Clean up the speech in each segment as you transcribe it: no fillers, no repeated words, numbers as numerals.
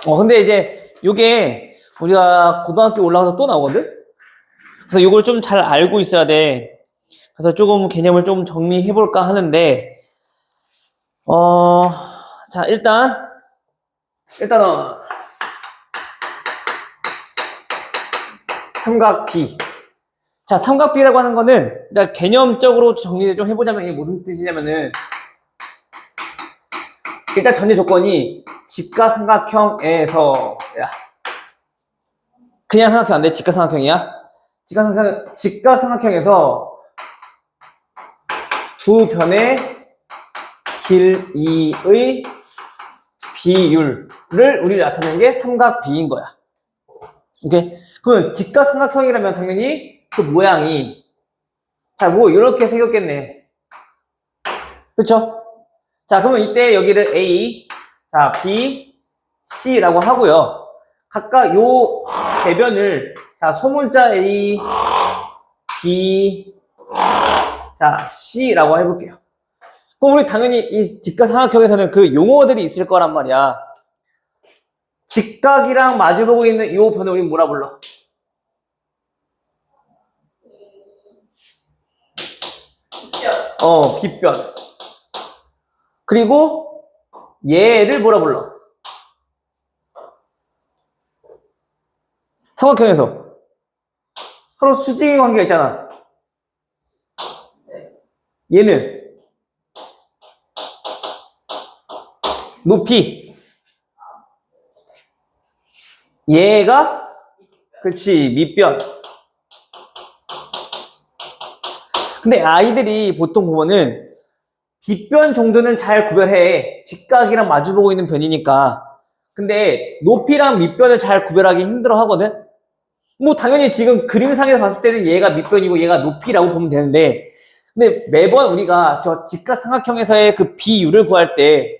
근데 이제 요게 우리가 고등학교 올라가서 또 나오거든? 그래서 요걸 좀 잘 알고 있어야 돼. 그래서 조금 개념을 좀 정리해볼까 하는데, 자, 일단은, 삼각비. 자, 삼각비라고 하는 거는, 일단 개념적으로 정리를 좀 해보자면 이게 무슨 뜻이냐면은, 일단 전제 조건이 직각삼각형에서, 그냥 삼각형 안 돼? 직각삼각형이야? 직각삼각형에서 두 변의 길이의 비율을 우리 나타내는 게 삼각비인 거야. 오케이? 그러면 직각삼각형이라면 당연히 그 모양이, 자, 뭐, 이렇게 생겼겠네. 그쵸? 자, 그러면 이때 여기를 A, 자, B, C라고 하고요. 각각 요 대변을, 자, 소문자 A, B, 자, C라고 해볼게요. 그럼 우리 당연히 이 직각삼각형에서는 그 용어들이 있을 거란 말이야. 직각이랑 마주보고 있는 이 변을 우리 뭐라 불러? 빗변. 그리고 얘를 뭐라 불러? 삼각형에서 서로 수직의 관계가 있잖아. 얘는 높이. 얘가 그렇지, 밑변. 근데 아이들이 보통 보면은 빗변 정도는 잘 구별해. 직각이랑 마주보고 있는 변이니까. 근데 높이랑 밑변을 잘 구별하기 힘들어 하거든? 뭐 당연히 지금 그림상에서 봤을 때는 얘가 밑변이고 얘가 높이라고 보면 되는데, 근데 매번 우리가 저 직각삼각형에서의 그 비율을 구할 때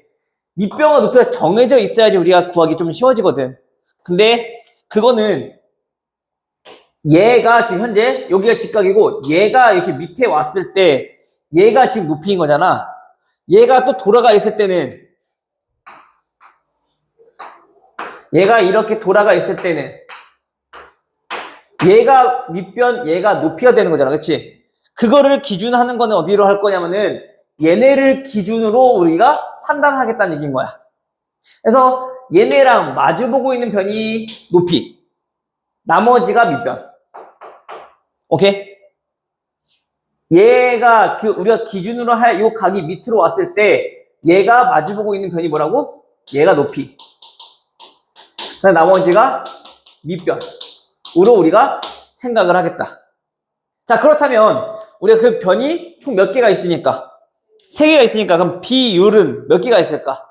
밑변과 높이가 정해져 있어야지 우리가 구하기 좀 쉬워지거든. 근데 그거는 얘가 지금 현재 여기가 직각이고 얘가 이렇게 밑에 왔을 때 얘가 지금 높이인 거잖아. 얘가 또 돌아가 있을 때는, 얘가 이렇게 돌아가 있을 때는 얘가 밑변, 얘가 높이가 되는 거잖아. 그치? 그거를 기준하는 거는 어디로 할 거냐면은 얘네를 기준으로 우리가 판단하겠다는 얘기인 거야. 그래서 얘네랑 마주보고 있는 변이 높이, 나머지가 밑변. 오케이? 얘가 우리가 기준으로 할 요 각이 밑으로 왔을 때 얘가 마주보고 있는 변이 뭐라고? 얘가 높이. 그다음 나머지가 밑변으로 우리가 생각을 하겠다. 자, 그렇다면 우리가 그 변이 총 몇 개가 있으니까? 3개가 있으니까 그럼 비율은 몇 개가 있을까?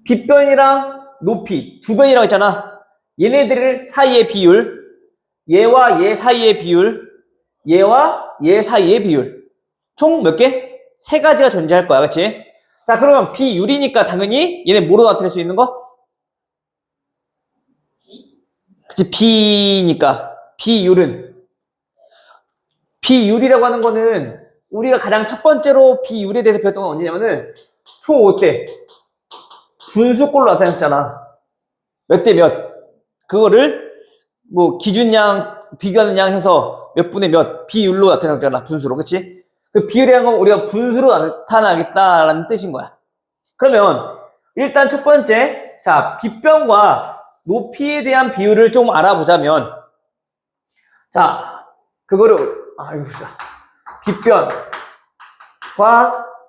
빗변이랑 높이 2변이라고 했잖아. 얘네들 사이의 비율, 얘와 얘 사이의 비율, 얘와 얘 사이의 비율. 총 몇 개? 3가지가 존재할 거야. 그치? 자, 그러면 비율이니까 당연히 얘네 뭐로 나타낼 수 있는 거? 그치? B니까. 비율이라고 하는 거는 우리가 가장 첫 번째로 비율에 대해서 배웠던 건 언제냐면은 총 5대 분수꼴로 나타냈잖아. 몇 대 몇. 그거를 뭐 기준양, 비교하는 양 해서 몇 분의 몇 비율로 나타냈잖아. 분수로. 그치? 그 비율이라는 건 우리가 분수로 나타나겠다라는 뜻인 거야. 그러면 일단 첫 번째, 자, 빗변과 높이에 대한 비율을 좀 알아보자면, 자, 그거를 빗변과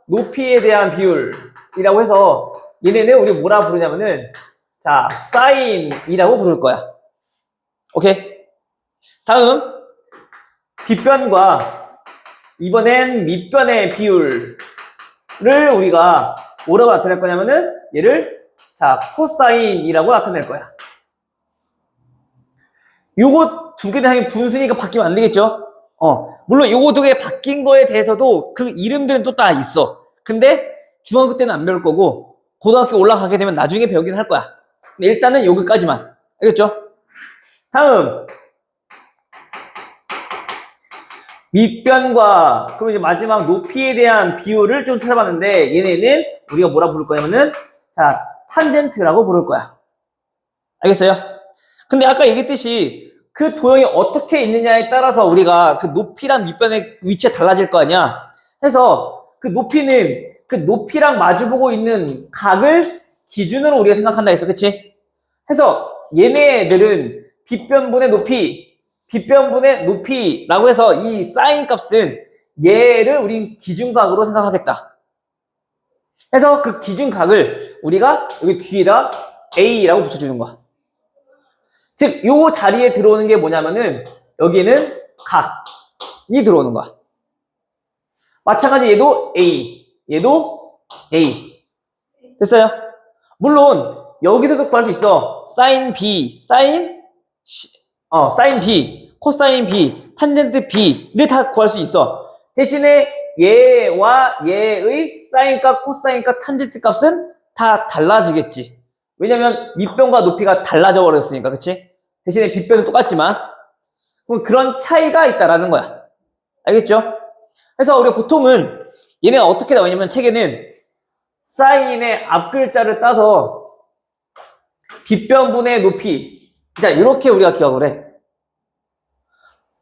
높이에 대한 비율이라고 해서 얘네는 우리 뭐라 부르냐면은, 자, 사인이라고 부를 거야. 오케이? 다음, 빗변과 이번엔 밑변의 비율을 우리가 뭐라고 나타낼 거냐면은 얘를, 자, 코사인이라고 나타낼 거야. 요거 2개 당연히 분수니까 바뀌면 안 되겠죠? 물론 요거 2개 바뀐 거에 대해서도 그 이름들은 또 다 있어. 근데 중학교 때는 안 배울 거고 고등학교 올라가게 되면 나중에 배우긴 할 거야. 근데 일단은 여기까지만. 알겠죠? 다음, 밑변과 그럼 이제 마지막 높이에 대한 비율을 좀 찾아봤는데 얘네는 우리가 뭐라 부를 거냐면은, 자, 탄젠트라고 부를 거야. 알겠어요? 근데 아까 얘기했듯이 그 도형이 어떻게 있느냐에 따라서 우리가 그 높이랑 밑변의 위치가 달라질 거 아니야. 그래서 그 높이는 그 높이랑 마주보고 있는 각을 기준으로 우리가 생각한다 했어. 그치? 해서 얘네들은 빗변분의 높이, 빗변분의 높이라고 해서 이 사인 값은 얘를 우린 기준각으로 생각하겠다. 해서 그 기준각을 우리가 여기 뒤에다 A라고 붙여주는 거야. 즉, 요 자리에 들어오는 게 뭐냐면은 여기에는 각이 들어오는 거야. 마찬가지 얘도 A, 얘도 A. 됐어요? 물론 여기서도 구할 수 있어. 사인 B, 사인 B, 코사인 B, 탄젠트 B를 다 구할 수 있어. 대신에 얘와 얘의 사인 값, 코사인 값, 탄젠트 값은 다 달라지겠지. 왜냐면 밑변과 높이가 달라져 버렸으니까, 그치? 대신에 빗변은 똑같지만 그럼 그런 차이가 있다라는 거야. 알겠죠? 그래서 우리가 보통은 얘네가 어떻게 나오냐면 책에는 사인의 앞글자를 따서 빗변분의 높이, 자 이렇게 우리가 기억을 해.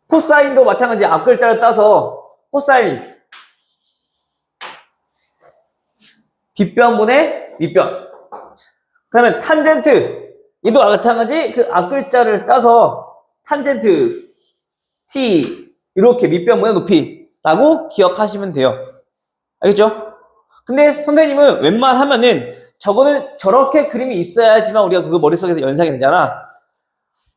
코사인도 마찬가지 앞글자를 따서 코사인 빗변분의 밑변. 그러면 탄젠트 얘도 마찬가지 그 앞글자를 따서 탄젠트 T 이렇게 밑변분의 높이라고 기억하시면 돼요. 알겠죠? 근데 선생님은 웬만하면은 저거는 저렇게 그림이 있어야지만 우리가 그거 머릿속에서 연상이 되잖아.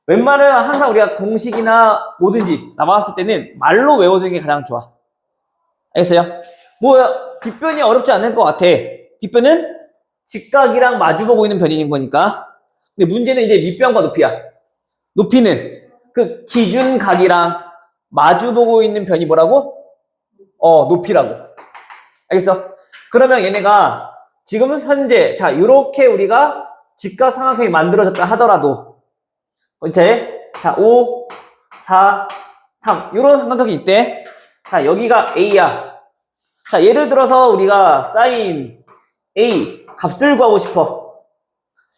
웬만하면 항상 우리가 공식이나 뭐든지 나왔을 때는 말로 외워주는 게 가장 좋아. 알겠어요? 뭐 빗변이 어렵지 않을 것 같아. 빗변은 직각이랑 마주보고 있는 변인 거니까. 근데 문제는 이제 밑변과 높이야. 높이는 그 기준각이랑 마주보고 있는 변이 뭐라고? 높이라고. 알겠어? 그러면 얘네가 지금은 현재 자 이렇게 우리가 직각삼각형이 만들어졌다 하더라도 이제 자 5, 4, 3 이런 삼각형이 있대. 자 여기가 A야. 자 예를 들어서 우리가 사인 A 값을 구하고 싶어.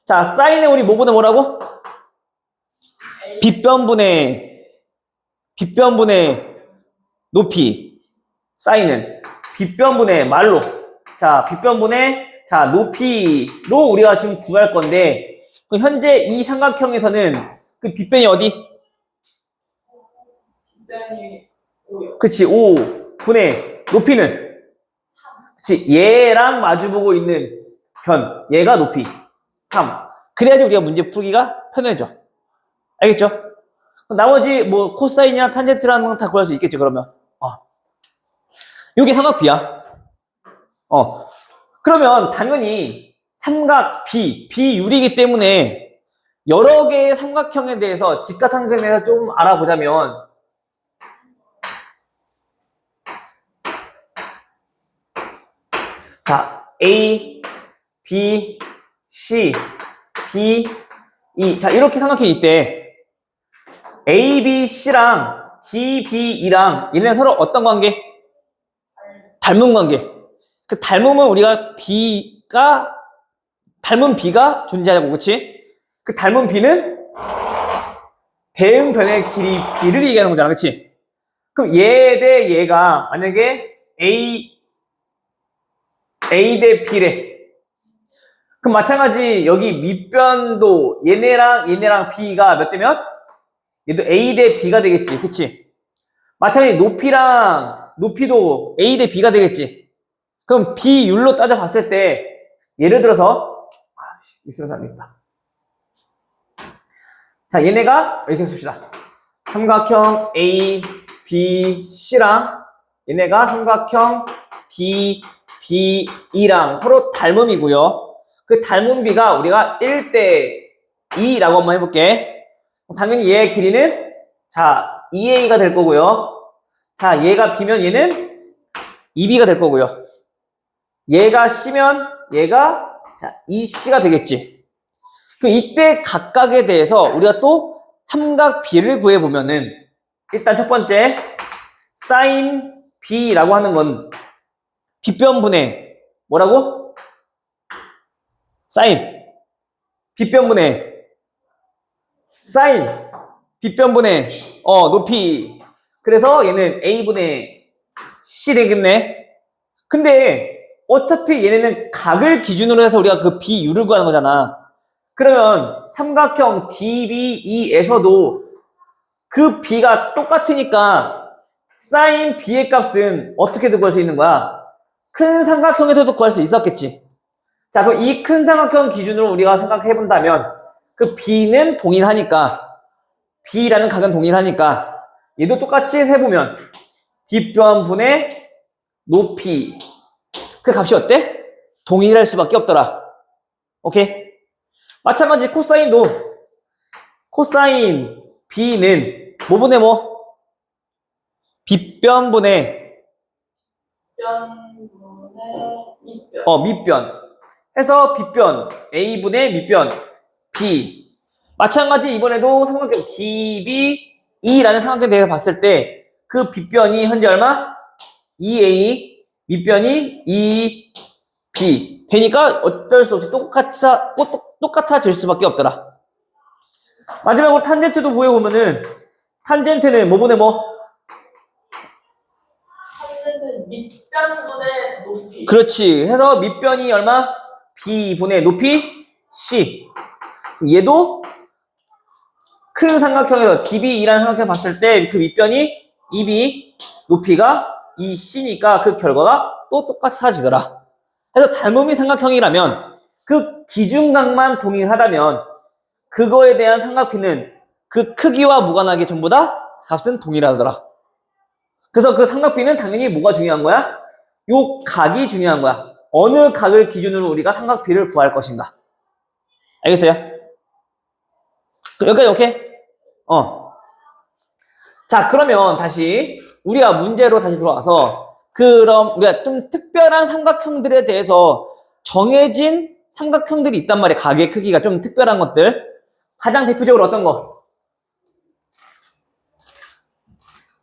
자 사인에 우리 뭐보다 뭐라고? 빗변분의 높이. 사인은 빗변분의 말로. 자 빗변분의 자 높이로 우리가 지금 구할 건데 그 현재 이 삼각형에서는 그 빗변이 어디? 빗변이 5요. 그치 5분의 높이는 그치 얘랑 마주보고 있는 변 얘가 높이 3. 그래야지 우리가 문제 풀기가 편해져. 알겠죠? 나머지 뭐 코사인이나 탄젠트라는 건 다 구할 수 있겠죠. 그러면 이게 삼각 B야. 그러면 당연히 삼각 비율이기 때문에 여러 개의 삼각형에 대해서 직각삼각형에 대해서 좀 알아보자면 자 A, B, C, D, E 자 이렇게 삼각형이 있대. A, B, C랑 D, B, E랑 얘네는 서로 어떤 관계? 닮은 관계. 그 닮음은 우리가 닮은 B가 존재하고, 그치? 그 닮은 B는 대응변의 길이 B를 얘기하는 거잖아, 그치? 그럼 얘 대 얘가 만약에 A 대 B래. 그럼 마찬가지 여기 밑변도 얘네랑 B가 몇 대 몇? 얘도 A 대 B가 되겠지, 그치? 마찬가지 높이도 A 대 B가 되겠지. 그럼 비율로 따져봤을 때 예를 들어서 있어서 안 되겠다. 자 얘네가 이렇게 씁시다. 삼각형 A, B, C랑 얘네가 삼각형 D, B, E랑 서로 닮음이고요. 그 닮은 비가 우리가 1대 2라고 한번 해볼게. 당연히 얘의 길이는 자 2A가 될 거고요. 자 얘가 B면 얘는 2B가 될 거고요. 얘가 C면 얘가 자 2C가 되겠지. 그 이때 각각에 대해서 우리가 또 삼각 B를 구해보면은 일단 첫 번째 사인 B라고 하는 건 빗변분의 뭐라고? 사인 빗변분의 사인 빗변분의 높이. 그래서 얘는 a분의 c 되겠네. 근데 어차피 얘네는 각을 기준으로 해서 우리가 그 비율을 구하는 거잖아. 그러면 삼각형 DBE에서도 그 b가 똑같으니까 사인 b의 값은 어떻게든 구할 수 있는 거야? 큰 삼각형에서도 구할 수 있었겠지. 자, 그럼 이 큰 삼각형 기준으로 우리가 생각해 본다면 그 b는 동일하니까, b라는 각은 동일하니까 얘도 똑같이 해보면 빗변분의 높이, 그 값이 어때? 동일할 수밖에 없더라. 오케이? 마찬가지 코사인도 코사인 b는 뭐분의 뭐? 빗변분의 변분의 밑변. 밑변 해서 빗변 a분의 밑변 b. 마찬가지 이번에도 삼각형 DBE라는 삼각형에 대해서 봤을 때 그 빗변이 현재 얼마? 2a, 밑변이 2b 되니까 어쩔 수 없이 똑같아질 수밖에 없더라. 마지막으로 탄젠트도 구해보면은 탄젠트는 뭐분의 뭐? 탄젠트 밑변분의 높이. 그렇지. 해서 밑변이 얼마? b분의 높이 c. 얘도 큰 삼각형에서 DBE라는 삼각형 봤을 때 그 밑변이 2b, 높이가 2c니까 그 결과가 또 똑같아지더라. 그래서 닮음이 삼각형이라면 그 기준각만 동일하다면 그거에 대한 삼각비는 그 크기와 무관하게 전부 다 값은 동일하더라. 그래서 그 삼각비는 당연히 뭐가 중요한 거야? 요 각이 중요한 거야. 어느 각을 기준으로 우리가 삼각비를 구할 것인가. 알겠어요? 여기까지 오케이? 자, 그러면 다시 우리가 문제로 다시 돌아와서 그럼 우리가 좀 특별한 삼각형들에 대해서 정해진 삼각형들이 있단 말이야. 각의 크기가 좀 특별한 것들. 가장 대표적으로 어떤 거?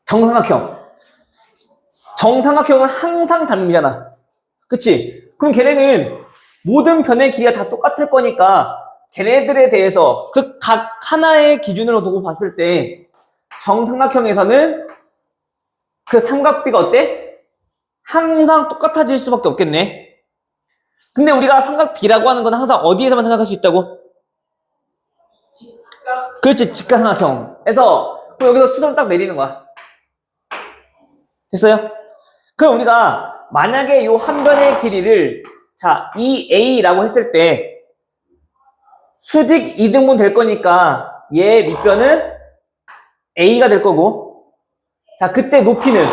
정삼각형. 정삼각형은 항상 닮음이잖아. 그치? 그럼 걔네는 모든 변의 길이가 다 똑같을 거니까 걔네들에 대해서 그 각 하나의 기준으로 두고 봤을 때 정삼각형에서는 그 삼각비가 어때? 항상 똑같아질 수밖에 없겠네. 근데 우리가 삼각비라고 하는 건 항상 어디에서만 생각할 수 있다고? 직각. 그렇지, 직각삼각형에서 여기서 수점을 딱 내리는 거야. 됐어요? 그럼 우리가 만약에 이 한 변의 길이를 자 2a라고 했을 때 수직 2등분 될 거니까 얘 밑변은 a가 될 거고, 자 그때 높이는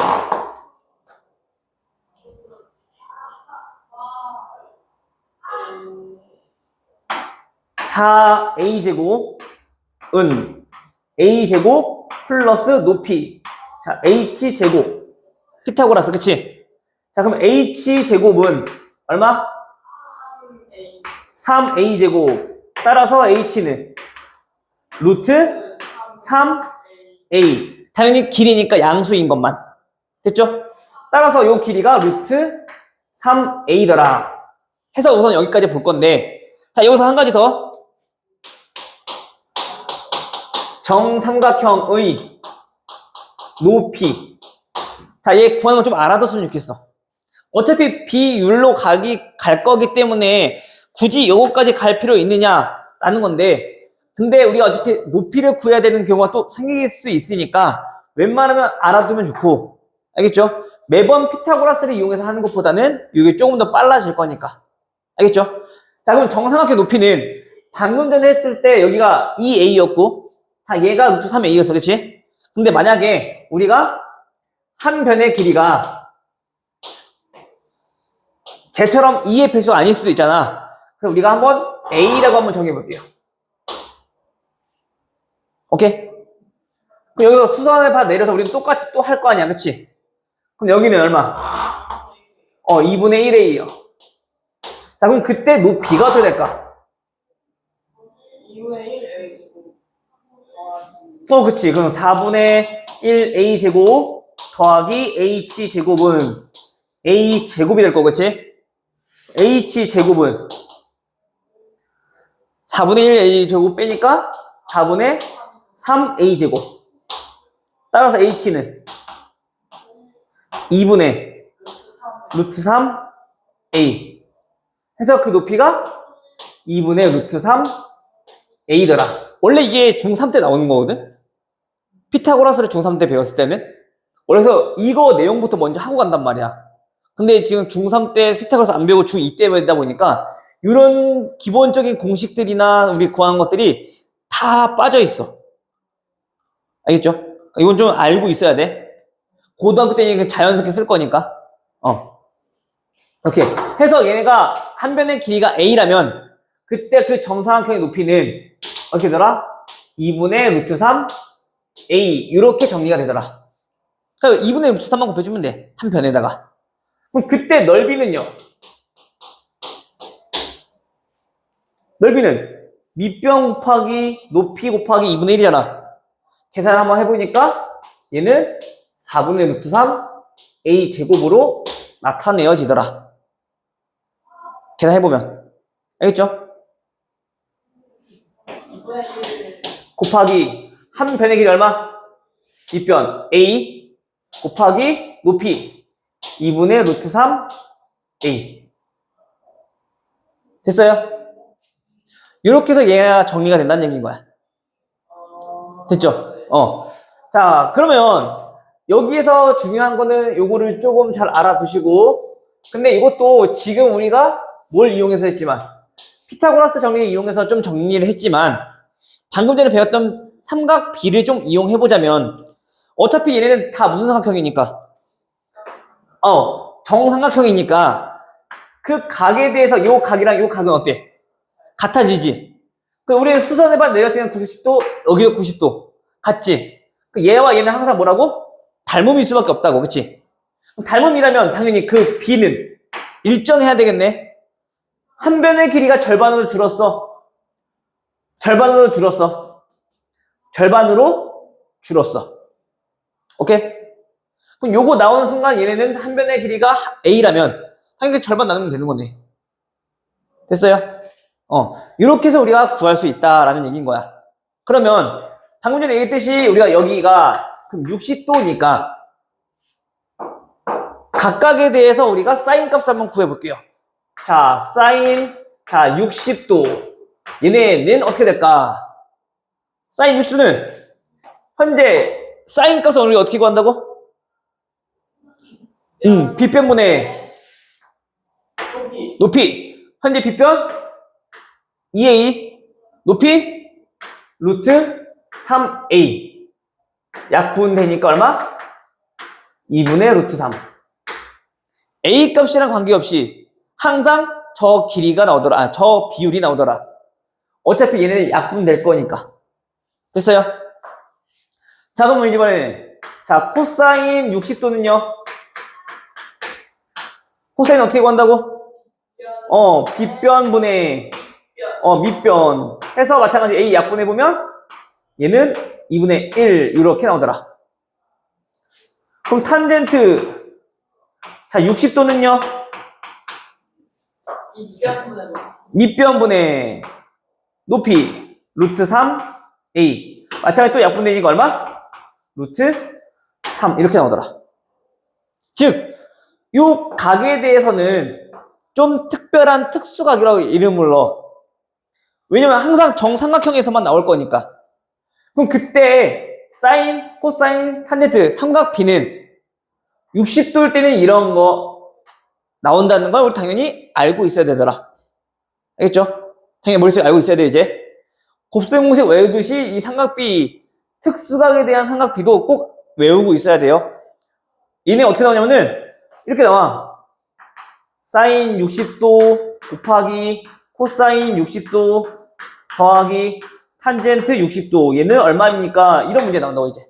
4a제곱은 a제곱 플러스 높이, 자 h제곱 피타고라스, 그치? 자 그럼 h제곱은 얼마? 3a제곱 따라서 h는 루트 3a. 당연히 길이니까 양수인 것만. 됐죠? 따라서 요 길이가 루트 3a더라 해서 우선 여기까지 볼 건데, 자 여기서 한 가지 더. 정삼각형의 높이. 자, 얘 구하는 거 좀 알아뒀으면 좋겠어. 어차피 비율로 갈 거기 때문에 굳이 요거까지 갈 필요 있느냐라는 건데, 근데 우리가 어차피 높이를 구해야 되는 경우가 또 생길 수 있으니까 웬만하면 알아두면 좋고, 알겠죠? 매번 피타고라스를 이용해서 하는 것보다는 이게 조금 더 빨라질 거니까. 알겠죠? 자, 그럼 정삼각형 높이는 방금 전에 했을 때 여기가 2a였고, 자, 얘가 루트 3a였어, 그치? 근데 만약에 우리가 한 변의 길이가 쟤처럼 2의 배수가 아닐 수도 있잖아. 그럼 우리가 한번 a라고 한번 정해볼게요. 오케이? 그럼 여기서 수선을 봐 내려서 우리는 똑같이 또 할 거 아니야, 그치? 그럼 여기는 얼마? 2분의 1a요. 자, 그럼 그때 높이가 어떻게 될까? 2분의 1 a 제곱. 그치. 그럼 4분의 1 a제곱 더하기 h제곱은 a제곱이 될 거, 그치? h제곱은 4분의 1 a제곱 빼니까 4분의 3a제곱. 따라서 h는 2분의 루트 3. 루트 3a. 해서 그 높이가 2분의 루트 3a더라. 원래 이게 중3 때 나오는 거거든? 피타고라스를 중3 때 배웠을 때는. 그래서 이거 내용부터 먼저 하고 간단 말이야. 근데 지금 중3 때 피타고라스 안 배우고 중2 때 배우다 보니까 이런 기본적인 공식들이나 우리 구하는 것들이 다 빠져 있어. 알겠죠? 이건 좀 알고 있어야 돼. 고등학교 때는 자연스럽게 쓸 거니까. 이렇게 해서 얘네가 한 변의 길이가 a라면 그때 그 정사각형의 높이는 어떻게 되더라? 2분의 루트 3 a 이렇게 정리가 되더라. 그러니까 2분의 루트 3만 곱해주면 돼. 한 변에다가. 그럼 그때 넓이는요? 넓이는 밑변 곱하기 높이 곱하기 2분의 1이잖아. 계산 한번 해보니까 얘는 4분의 루트 3 a 제곱으로 나타내어지더라. 계산해보면. 알겠죠? 2분의 1. 곱하기 한 변의 길이 얼마? 밑변 a 곱하기 높이 2분의 루트 3 a. 됐어요? 이렇게 해서 얘가 정리가 된다는 얘기인 거야. 됐죠? 자, 그러면 여기에서 중요한 거는 요거를 조금 잘 알아두시고, 근데 이것도 지금 우리가 뭘 이용해서 했지만, 피타고라스 정리를 이용해서 좀 정리를 했지만, 방금 전에 배웠던 삼각비를 좀 이용해보자면, 어차피 얘네는 다 무슨 삼각형이니까? 정삼각형이니까, 그 각에 대해서 요 각이랑 요 각은 어때? 같아지지? 그 우리는 수선의 반 내렸으면 90도, 여기도 90도. 같지? 그 얘와 얘는 항상 뭐라고? 닮음일 수밖에 없다고, 그치? 닮음이라면 당연히 그 비는 일정해야 되겠네? 한 변의 길이가 절반으로 줄었어. 절반으로 줄었어. 절반으로 줄었어. 오케이? 그럼 요거 나오는 순간 얘네는 한 변의 길이가 A라면 당연히 절반 나누면 되는 건데. 됐어요? 이렇게 해서 우리가 구할 수 있다라는 얘기인 거야. 그러면 방금 전에 얘기했듯이 우리가 여기가 그럼 60도니까 각각에 대해서 우리가 사인 값을 한번 구해볼게요. 자, 사인 60도 얘네는 어떻게 될까? 사인 60도는 현재 사인 값을 우리가 어떻게 구한다고? 빗변분의 높이. 현재 빗변 2a 높이 루트 3a 약분되니까 얼마? 2분의 루트 3. a 값이랑 관계없이 항상 저 길이가 나오더라. 저 비율이 나오더라. 어차피 얘네는 약분될 거니까. 됐어요? 자, 그럼 이번에 자, 코사인 60도는요? 코사인 어떻게 구한다고? 빗변분의 밑변 해서 마찬가지 a 약분해보면 얘는 2분의 1 이렇게 나오더라. 그럼 탄젠트 자 60도는요? 밑변분의 높이 루트 3a 마찬가지 또 약분되니까 얼마? 루트 3 이렇게 나오더라. 즉 이 각에 대해서는 좀 특별한 특수각이라고 이름을 넣어. 왜냐면 항상 정삼각형에서만 나올 거니까. 그럼 그때 사인, 코사인, 탄젠트, 삼각비는 60도일 때는 이런 거 나온다는 걸 우리 당연히 알고 있어야 되더라. 알겠죠? 당연히 머릿속에 알고 있어야 돼 이제. 곱셈공식 외우듯이 이 삼각비, 특수각에 대한 삼각비도 꼭 외우고 있어야 돼요. 얘네 어떻게 나오냐면은 이렇게 나와. 사인 60도 곱하기 코사인 60도 더하기 탄젠트 60도 얘는 얼마입니까? 이런 문제 나온다고 이제.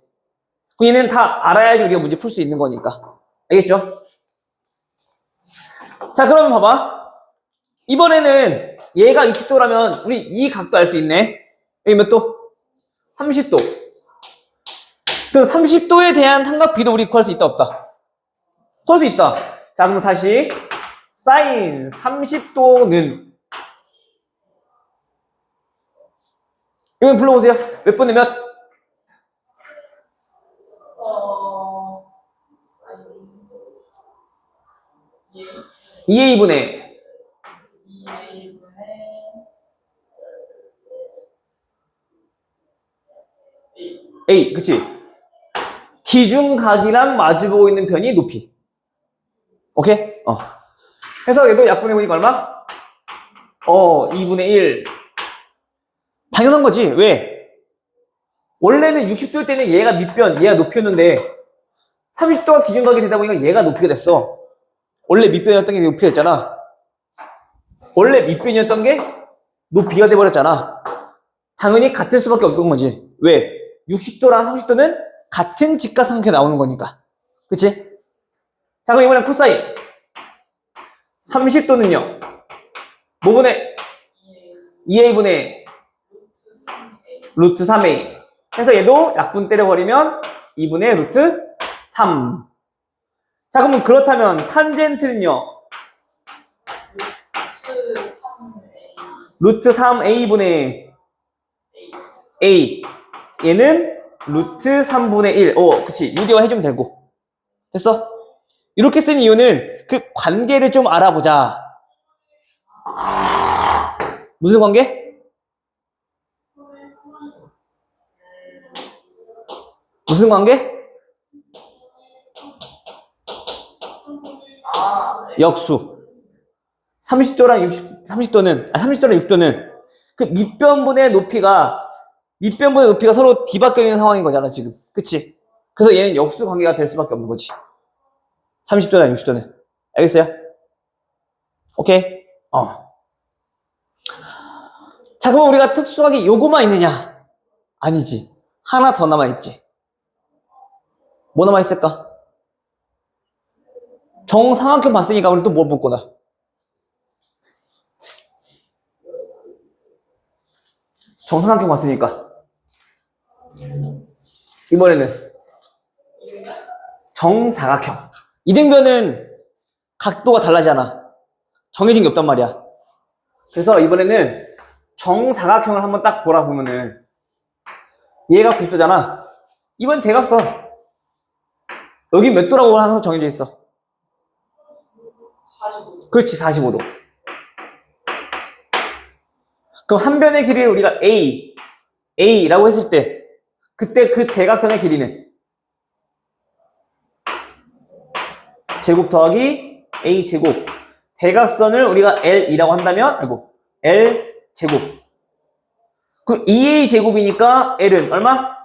얘는 다 알아야지 우리가 문제 풀 수 있는 거니까. 알겠죠? 자, 그러면 봐봐. 이번에는 얘가 60도라면 우리 이 각도 알 수 있네. 여기 몇 도? 30도. 그 30도에 대한 삼각비도 우리 구할 수 있다 없다? 구할 수 있다. 자, 그럼 다시 사인 30도는 이건 불러보세요. 몇 분의 몇? 사인 2a분의 2a분의 a, 그치? 기준각이랑 마주보고 있는 편이 높이. 오케이? 해서 얘도 약분해보니까 얼마? 2분의 1. 당연한 거지. 왜? 원래는 60도일 때는 얘가 밑변, 얘가 높이였는데 30도가 기준각이 되다 보니까 얘가 높이가 됐어. 원래 밑변이었던 게 높이가 됐잖아. 원래 밑변이었던 게 높이가 돼버렸잖아. 당연히 같을 수밖에 없던 거지. 왜? 60도랑 30도는 같은 직각삼각형이 나오는 거니까. 그치? 자, 그럼 이번엔 코사인. 30도는요. 뭐분의? 2a분의 루트 3a. 해서 얘도 약분 때려버리면 2분의 루트 3. 자, 그러면 그렇다면 탄젠트는요. 루트 3a분의 a. 얘는 루트 3분의 1. 그치. 유리화 해주면 되고. 됐어? 이렇게 쓴 이유는 그 관계를 좀 알아보자. 무슨 관계? 무슨 관계? 역수. 30도랑 30도는 60도는 그 밑변분의 높이가 서로 뒤바뀌어 있는 상황인 거잖아, 지금. 그치? 그래서 얘는 역수 관계가 될 수밖에 없는 거지. 30도나 60도는. 알겠어요? 오케이? 자, 그럼 우리가 특수하게 요거만 있느냐? 아니지. 하나 더 남아있지. 뭐 남아있을까? 정삼각형 봤으니까 우리 또 뭘 볼 거다? 정삼각형 봤으니까. 이번에는 정사각형. 이등변은 각도가 달라지잖아. 정해진 게 없단 말이야. 그래서 이번에는 정사각형을 한번 딱 보라 보면은 얘가 90도잖아. 이번 대각선. 여기 몇 도라고 항상 정해져 있어? 45도. 그렇지, 45도. 그럼 한 변의 길이를 우리가 A라고 했을 때 그때 그 대각선의 길이는 제곱 더하기 A 제곱. 대각선을 우리가 L이라고 한다면 L 제곱. 그럼 2A 제곱이니까 L은 얼마?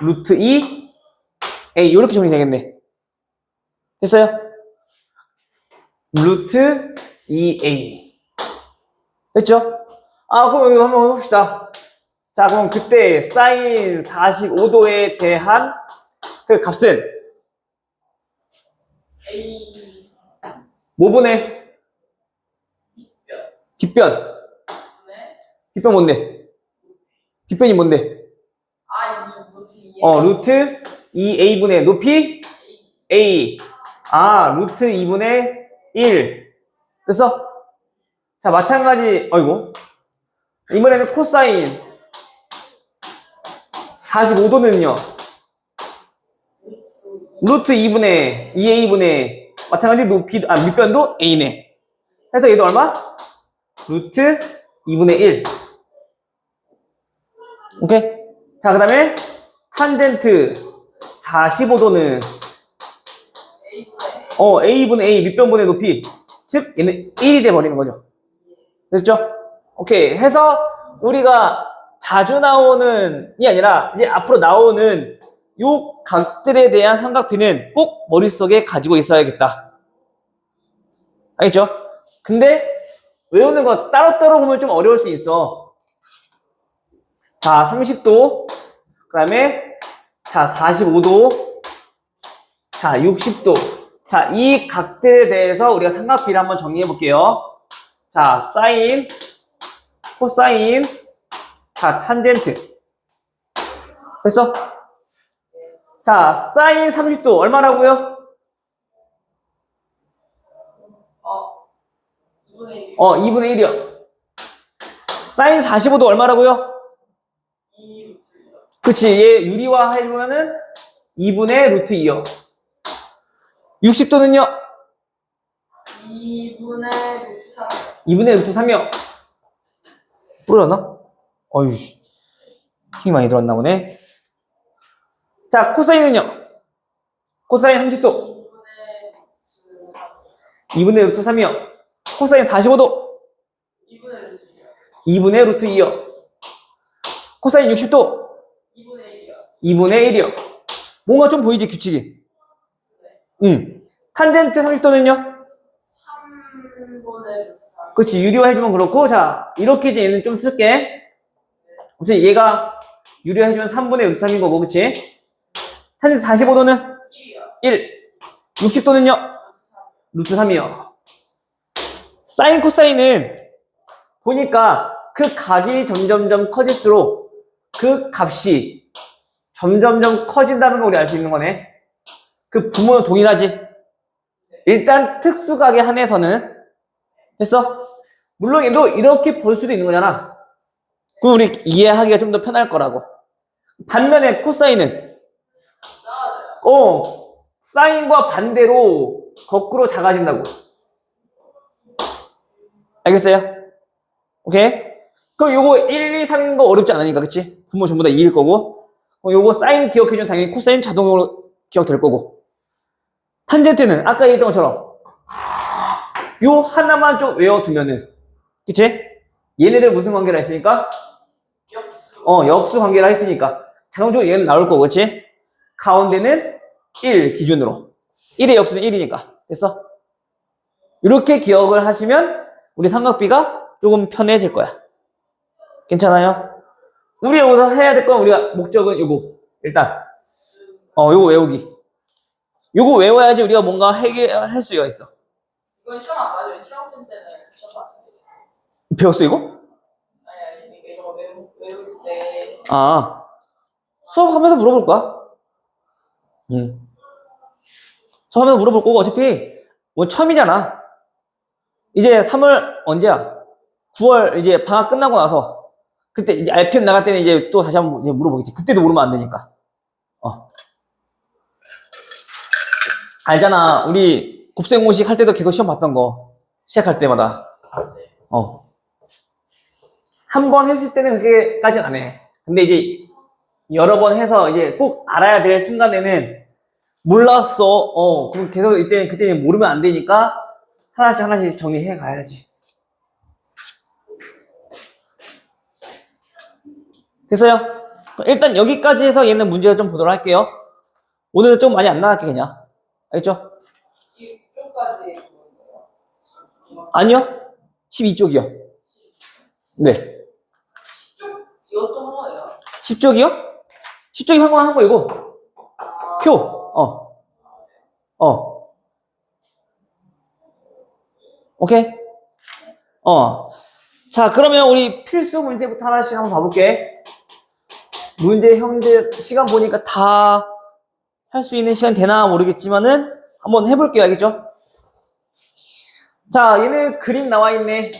루트 2 A. 이렇게 정리되겠네. 됐어요? 루트 2A. 됐죠? 그럼 여기 한번 해봅시다. 자, 그럼 그때 사인 45도에 대한 그 값은 A 뭐분의? 뒷변. 분의 뒷변 뭔데? 뒷변이 뭔데? 루트 2a분의 높이 a. 루트 2분의 1. 됐어? 자, 마찬가지, 이번에는 코사인 45도는요. 루트 2a분의 마찬가지 밑변도 a네. 그래서 얘도 얼마? 루트 2분의 1. 오케이? 자, 그 다음에 탄젠트 45도는 a분의 a 밑변분의 높이. 즉 얘는 1이 돼버리는 거죠. 됐죠? 오케이. 해서 우리가 자주 나오는 이 아니라 이제 앞으로 나오는 요 각들에 대한 삼각비는 꼭 머릿속에 가지고 있어야겠다. 알겠죠? 근데 외우는 거 따로따로 보면 좀 어려울 수 있어. 자, 30도. 그 다음에 자, 45도. 자, 60도. 자, 이 각들에 대해서 우리가 삼각비를 한번 정리해 볼게요. 자, 사인, 코사인, 자, 탄젠트. 됐어? 자, 사인 30도 얼마라고요? 2분의 1. 2분의 1이요. 사인 45도 얼마라고요? 그치, 얘 유리화 해보면은 2분의 루트 2요. 60도는요? 2분의 루트 3. 2분의 루트 3이요. 불었나? 어휴, 힘이 많이 들었나 보네. 자, 코사인은요? 코사인 30도. 2분의 루트 3이요. 코사인 45도. 2분의 루트 2요. 2분의 루트 2요. 코사인 60도. 2분의 1이요. 2분의 1이요. 뭔가 좀 보이지, 규칙이? 탄젠트 30도는요? 3분의 루트 3. 그렇지, 유리화 해주면 그렇고, 자, 이렇게 이제 얘는 좀 쓸게. 아무튼 얘가 유리화 해주면 3분의 루트 3인 거고, 그치? 탄젠트 45도는 1이요. 1. 60도는요? 루트 3이요. 사인, 코사인은 보니까 그 각이 점점점 커질수록 그 값이 점점점 커진다는 걸 우리 알 수 있는 거네. 그 부모는 동일하지? 일단 특수각에 한해서는 됐어? 물론 얘도 이렇게 볼 수도 있는 거잖아. 그럼 우리 이해하기가 좀 더 편할 거라고. 반면에 코사인은 작아져요. 사인과 반대로 거꾸로 작아진다고. 알겠어요? 오케이? 그럼 요거 1, 2, 3인 거 어렵지 않으니까, 그치? 부모 전부 다 2일 거고. 요거 사인 기억해주면 당연히 코사인 자동으로 기억될 거고. 탄젠트는 아까 얘기했던 것처럼 요 하나만 좀 외워두면은, 그치? 얘네들 무슨 관계라 했으니까? 역수. 역수 관계라 했으니까 자동적으로 얘는 나올 거고, 그치? 가운데는 1 기준으로. 1의 역수는 1이니까. 됐어? 이렇게 기억을 하시면 우리 삼각비가 조금 편해질 거야. 괜찮아요? 우리 여기서 해야 될 건 우리가 목적은 요거. 일단 요거 외우기. 요거 외워야지 우리가 뭔가 해결할 수가 있어. 이건 시험 안 봐줘요. 시험 때는 시험 안 돼요. 배웠어 이거? 아니, 이게 이런 거 외울 때. 아, 수업하면서 물어볼 거야. 수업하면서 물어볼 거고 어차피 뭐 처음이잖아. 이제 3월 언제야? 9월 이제 방학 끝나고 나서 그때 이제 RPM 나갈 때는 이제 또 다시 한번 이제 물어보겠지. 그때도 물으면 안 되니까. 알잖아. 우리 곱셈공식 할 때도 계속 시험 봤던 거. 시작할 때마다. 한 번 했을 때는 그게까지는 안 해. 근데 이제 여러 번 해서 이제 꼭 알아야 될 순간에는 몰랐어. 그럼 계속 그때는 모르면 안 되니까 하나씩 정리해 가야지. 됐어요? 일단 여기까지 해서 얘는 문제를 좀 보도록 할게요. 오늘은 좀 많이 안 나갈게 그냥. 알겠죠? 이쪽까지 뭐예요? 아니요. 12쪽이요. 네. 10쪽 이것도 한 거예요. 10쪽이요? 10쪽이 한 거 이거. 아, 표. 오케이? 자, 그러면 우리 필수 문제부터 하나씩 한번 봐볼게. 문제, 형제, 시간 보니까 다 할 수 있는 시간 되나 모르겠지만은 한번 해볼게요. 알겠죠? 자, 얘는 그림 나와 있네.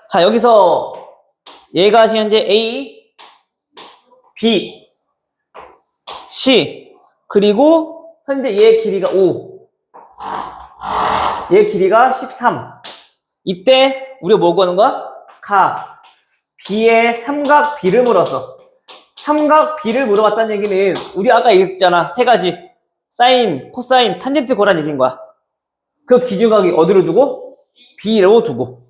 자, 여기서 얘가 지금 현재 A, B, C, 그리고 현재 얘 길이가 5, 얘 길이가 13. 이때 우리가 뭐 구하는 거야? 가 B의 삼각 B를 물었어. 삼각 B를 물어봤다는 얘기는 우리 아까 얘기했잖아. 세 가지. 사인, 코사인, 탄젠트 구하라는 얘기인 거야. 그 기준각이 어디로 두고? B로 두고.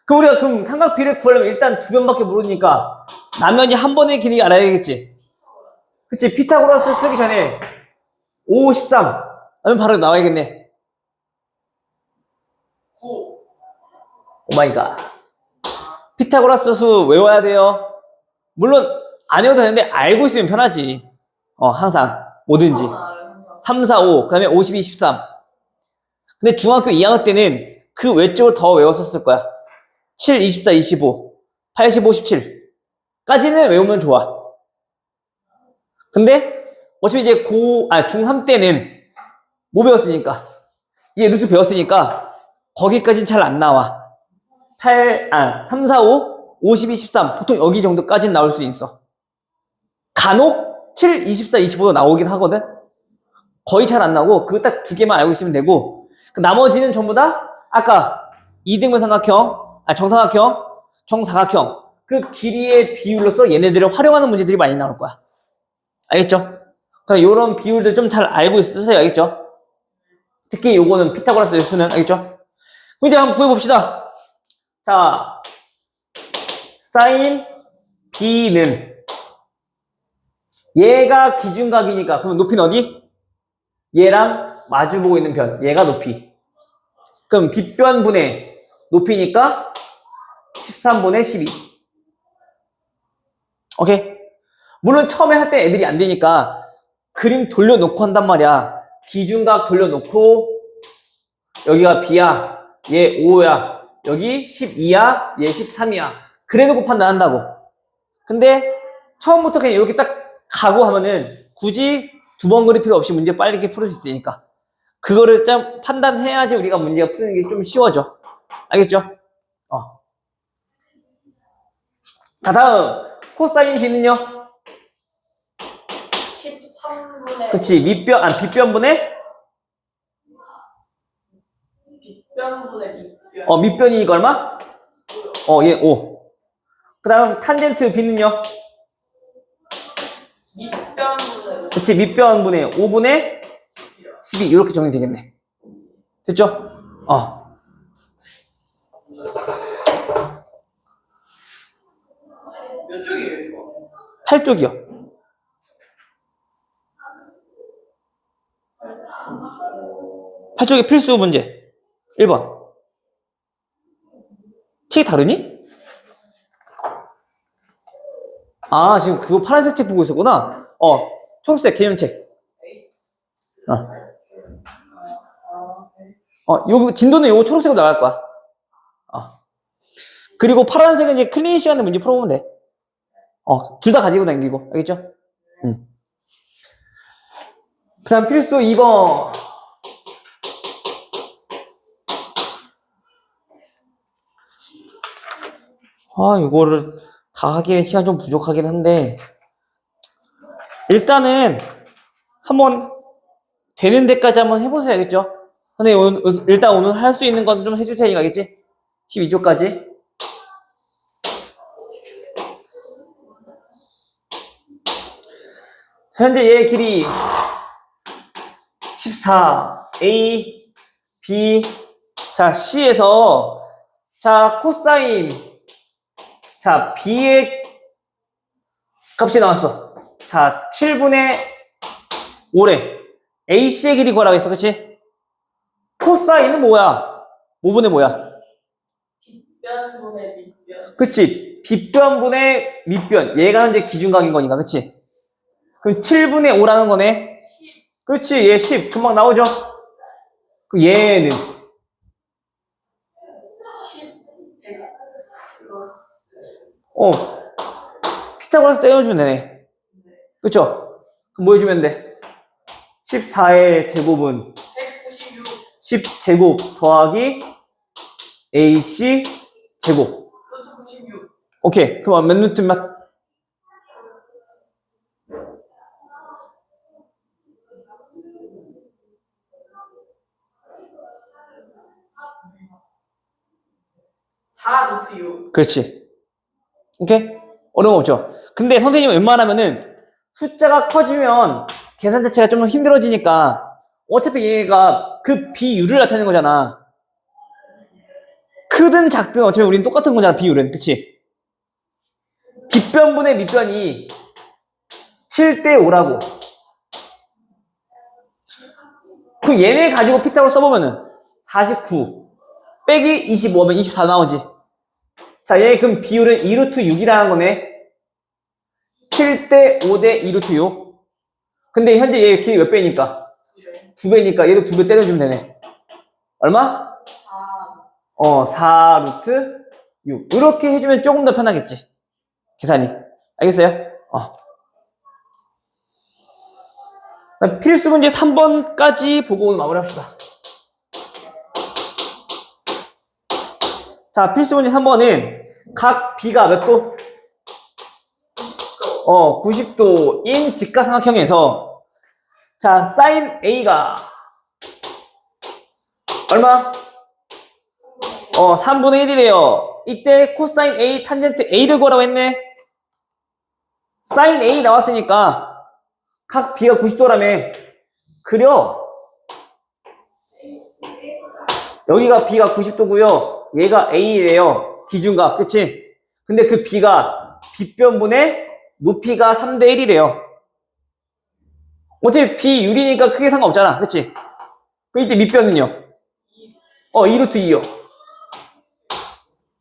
그럼 우리가 그럼 삼각 B를 구하려면 일단 두 변밖에 모르니까 나머지 한 번의 길이 알아야겠지. 그치? 피타고라스 쓰기 전에 5, 13 하면 바로 나와야겠네. 9. 오마이갓. 피타고라스 수 외워야 돼요. 물론 안 외워도 되는데 알고 있으면 편하지. 항상 뭐든지 3, 4, 5 그 다음에 52, 13. 근데 중학교 2학년 때는 그 외쪽을 더 외웠었을 거야. 7, 24, 25 85, 17 까지는 외우면 좋아. 근데 어차피 이제 중3 때는 뭐 배웠으니까 이게 루트 배웠으니까 거기까지는 잘 안 나와. 3, 4, 5, 52, 13. 보통 여기 정도까지는 나올 수 있어. 간혹 7, 24, 25도 나오긴 하거든. 거의 잘 안 나오고 그거 딱 두 개만 알고 있으면 되고 그 나머지는 전부 다 아까 이등분 삼각형, 정삼각형, 정사각형 그 길이의 비율로서 얘네들을 활용하는 문제들이 많이 나올 거야. 알겠죠? 그러니까 이런 비율들 좀 잘 알고 있으세요. 알겠죠? 특히 요거는 피타고라스의 수는 알겠죠? 그럼 이제 한번 구해봅시다. 자, 사인 B는 얘가 기준각이니까 그럼 높이는 어디? 얘랑 마주보고 있는 변. 얘가 높이. 그럼 빗변분의 높이니까 13분의 12. 오케이? 물론 처음에 할 때 애들이 안 되니까 그림 돌려놓고 한단 말이야. 기준각 돌려놓고 여기가 B야. 얘 5야. 여기 12야. 얘 13이야. 그래놓고 판단한다고. 근데 처음부터 그냥 이렇게 딱 가고 하면은 굳이 두 번 그릴 필요 없이 문제 빨리 이렇게 풀을 수 있으니까 그거를 좀 판단해야지 우리가 문제가 푸는 게 좀 쉬워져. 알겠죠? 자, 다음 코사인 B는요? 13분의 그치, 빗변분의 빗변분의 밑변. 밑변이 이거 얼마? 얘 5. 그 다음 탄젠트 B는요? 밑변분의 그치, 밑변분의 5분의 12 이렇게 정리되겠네. 됐죠? 몇 쪽이에요 이거? 8쪽이요. 8쪽의 필수 문제 1번. 책이 다르니? 지금 그거 파란색 책 보고 있었구나. 초록색 개념책. 요거 진도는 요거 초록색으로 나갈 거야. 그리고 파란색은 이제 클린 시간에 문제 풀어보면 돼. 둘 다 가지고 다니고. 알겠죠? 그 다음 필수 2번. 이거를 다 하기엔 시간 좀 부족하긴 한데, 일단은 한번 되는 데까지 한번 해보세요. 알겠죠? 근데 일단 오늘 할 수 있는 건 좀 해줄 테니까, 알겠지? 12조까지. 현재 얘의 길이 14, A, B, 자, C에서, 자, 코사인, 자, B의 값이 나왔어. 자, 7분의 5래. AC의 길이 구하라고 했어. 그치? 코사인은 뭐야? 5분의 뭐야? 빗변분의 밑변. 그치? 빗변분의 밑변. 얘가 현재 기준각인 거니까. 그치? 그럼 7분의 5라는 거네. 10. 그렇지, 얘 10. 금방 나오죠? 그 얘는 10 100 플러스 피타고라스 떼어주면 되네. 그쵸? 그럼 뭐 해주면 돼? 14의 제곱은 196 10제곱 더하기 AC 제곱. 루트 96. 오케이. 그럼 몇 루트 몇? 루트 6. 그렇지. 오케이? 어려움 없죠? 근데 선생님은 웬만하면은 숫자가 커지면 계산 자체가 좀 힘들어지니까 어차피 얘가 그 비율을 나타내는 거잖아. 크든 작든 어차피 우리는 똑같은 거잖아, 비율은. 그치? 빗변분의 밑변이 7대 5라고. 그 얘네 가지고 피타고라스 써보면은 49 빼기 25하면 24 나오지. 자, 얘 그럼 비율은 2루트 6이라는 거네. 7대 5대 2루트 6. 근데 현재 얘 길이 몇 배니까? 2배니까 얘도 2배 때려주면 되네. 얼마? 4루트 6. 이렇게 해주면 조금 더 편하겠지. 계산이. 알겠어요? 필수 문제 3번까지 보고 오늘 마무리합시다. 자, 필수 문제 3번은 각 B가 몇 도? 90도인 직각삼각형에서 자, 사인 A가 얼마? 3분의 1이래요. 이때 코사인 A, 탄젠트 A를 구하라고 했네. 사인 A 나왔으니까 각 B가 90도라며. 그려. 여기가 B가 90도고요. 얘가 A래요. 기준각. 그치? 근데 그 B가 B변분의 높이가 3대 1이래요. 어차피 B 유리니까 크게 상관없잖아. 그치? 그 이때 밑변은요? 2루트 2요.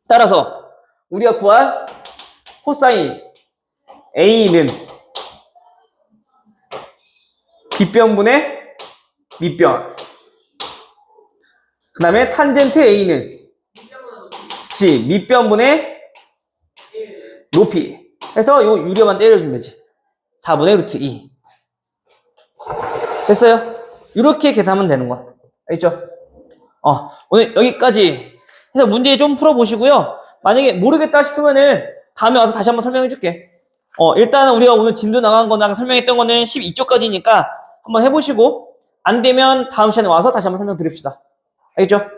따라서 우리가 구할 코사인 A는 뒷변분의 밑변. 그 다음에 탄젠트 A는 밑변분의 높이. 해서 요 유려만 때려주면 되지. 4분의 루트 2. 됐어요? 이렇게 계산하면 되는 거야. 알겠죠? 오늘 여기까지 해서 문제 좀 풀어보시고요. 만약에 모르겠다 싶으면은 다음에 와서 다시 한번 설명해 줄게. 일단은 우리가 오늘 진도 나간 거나 설명했던 거는 12쪽까지니까 한번 해보시고, 안 되면 다음 시간에 와서 다시 한번 설명 드립시다. 알겠죠?